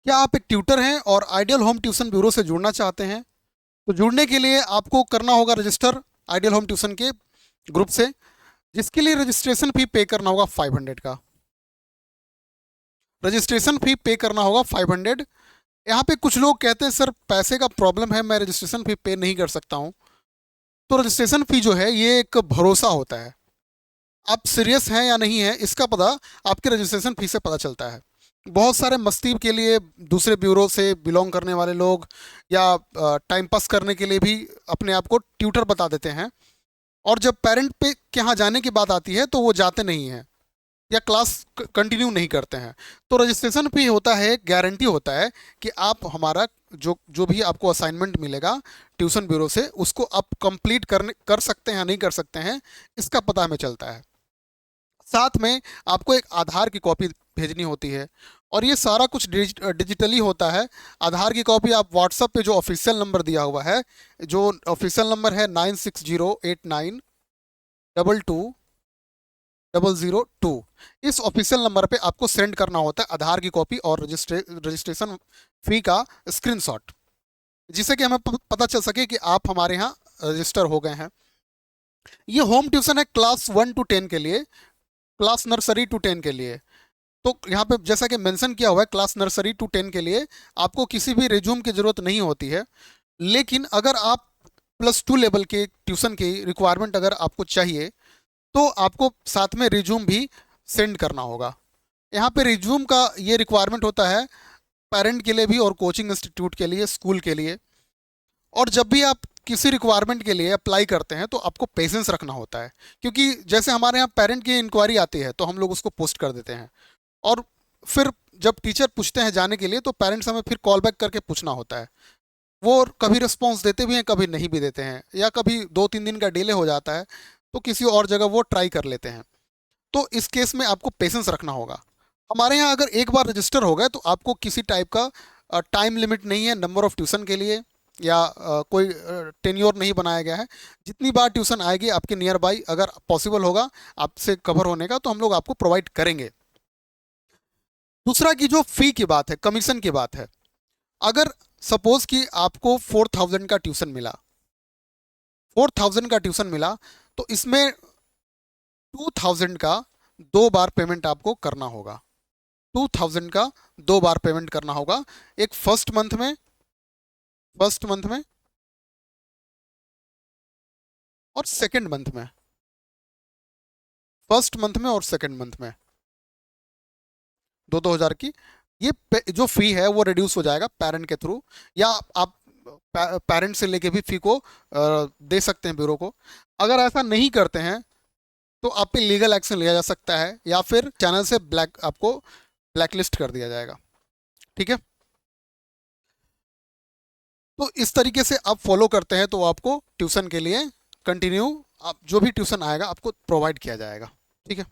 क्या आप एक ट्यूटर हैं और आइडियल होम ट्यूशन ब्यूरो से जुड़ना चाहते हैं? तो जुड़ने के लिए आपको करना होगा रजिस्टर आइडियल होम ट्यूशन के ग्रुप से, जिसके लिए रजिस्ट्रेशन फी पे करना होगा 500 का। रजिस्ट्रेशन फी पे करना होगा 500। यहाँ पे कुछ लोग कहते हैं सर पैसे का प्रॉब्लम है, मैं रजिस्ट्रेशन फी पे नहीं कर सकता हूँ। तो रजिस्ट्रेशन फी जो है ये एक भरोसा होता है, आप सीरियस हैं या नहीं है इसका पता आपके रजिस्ट्रेशन फी से पता चलता है। बहुत सारे मस्ती के लिए दूसरे ब्यूरो से बिलोंग करने वाले लोग या टाइम पास करने के लिए भी अपने आप को ट्यूटर बता देते हैं, और जब पेरेंट पे के यहाँ जाने की बात आती है तो वो जाते नहीं हैं या क्लास कंटिन्यू नहीं करते हैं। तो रजिस्ट्रेशन फी होता है, गारंटी होता है कि आप हमारा जो जो भी आपको असाइनमेंट मिलेगा ट्यूशन ब्यूरो से उसको आप कंप्लीट कर सकते हैं या नहीं कर सकते हैं, इसका पता हमें चलता है। साथ में आपको एक आधार की कॉपी भेजनी होती है, और ये सारा कुछ डिजिटली होता है। आधार की कॉपी आप व्हाट्सएप पे जो ऑफिशियल नंबर दिया हुआ है, जो ऑफिशियल नंबर है 9608922002, इस ऑफिशियल नंबर पे आपको सेंड करना होता है आधार की कॉपी और रजिस्ट्रेशन फी का स्क्रीनशॉट, जिससे कि हमें पता चल सके कि आप हमारे यहाँ रजिस्टर हो गए हैं। ये होम ट्यूशन है क्लास 1 to 10 के लिए, क्लास नर्सरी टू 10 के लिए। तो यहाँ पे जैसा कि मेंशन किया हुआ है क्लास नर्सरी टू 10 के लिए आपको किसी भी रिज्यूम की ज़रूरत नहीं होती है। लेकिन अगर आप +2 लेवल के ट्यूशन की रिक्वायरमेंट अगर आपको चाहिए तो आपको साथ में रिज्यूम भी सेंड करना होगा। यहाँ पे रिज्यूम का ये रिक्वायरमेंट होता है पेरेंट के लिए भी और कोचिंग इंस्टीट्यूट के लिए, स्कूल के लिए। और जब भी आप किसी रिक्वायरमेंट के लिए अप्लाई करते हैं तो आपको पेशेंस रखना होता है, क्योंकि जैसे हमारे यहाँ पेरेंट की इंक्वायरी आती है तो हम लोग उसको पोस्ट कर देते हैं, और फिर जब टीचर पूछते हैं जाने के लिए तो पेरेंट्स हमें फिर कॉल बैक करके पूछना होता है। वो कभी रिस्पॉन्स देते भी हैं, कभी नहीं भी देते हैं, या कभी 2-3 दिन का डिले हो जाता है तो किसी और जगह वो ट्राई कर लेते हैं। तो इस केस में आपको पेशेंस रखना होगा। हमारे यहाँ अगर एक बार रजिस्टर हो गए तो आपको किसी टाइप का टाइम लिमिट नहीं है नंबर ऑफ़ ट्यूशन के लिए, या कोई टेन्योर नहीं बनाया गया है। जितनी बार ट्यूशन आएगी आपके नियर बाई, अगर पॉसिबल होगा आपसे कवर होने का, तो हम लोग आपको प्रोवाइड करेंगे। दूसरा की जो फ़ी की बात है, कमीशन की बात है। अगर सपोज कि आपको 4000 का ट्यूशन मिला, 4000 का ट्यूशन मिला, तो इसमें 2000 का 2 बार पेमेंट आपको करना होगा। 2000 का 2 बार पेमेंट करना होगा, एक फर्स्ट मंथ में और सेकंड मंथ में। फर्स्ट मंथ में और सेकंड मंथ में 2-2 हज़ार की ये जो फ़ी है वो रिड्यूस हो जाएगा पेरेंट के थ्रू, या आप पेरेंट से लेके भी फ़ी को दे सकते हैं ब्यूरो को। अगर ऐसा नहीं करते हैं तो आप पे लीगल एक्शन लिया जा सकता है, या फिर चैनल से आपको ब्लैकलिस्ट कर दिया जाएगा। ठीक है, तो इस तरीके से आप फॉलो करते हैं तो आपको ट्यूशन के लिए कंटिन्यू आप जो भी ट्यूशन आएगा आपको प्रोवाइड किया जाएगा। ठीक है।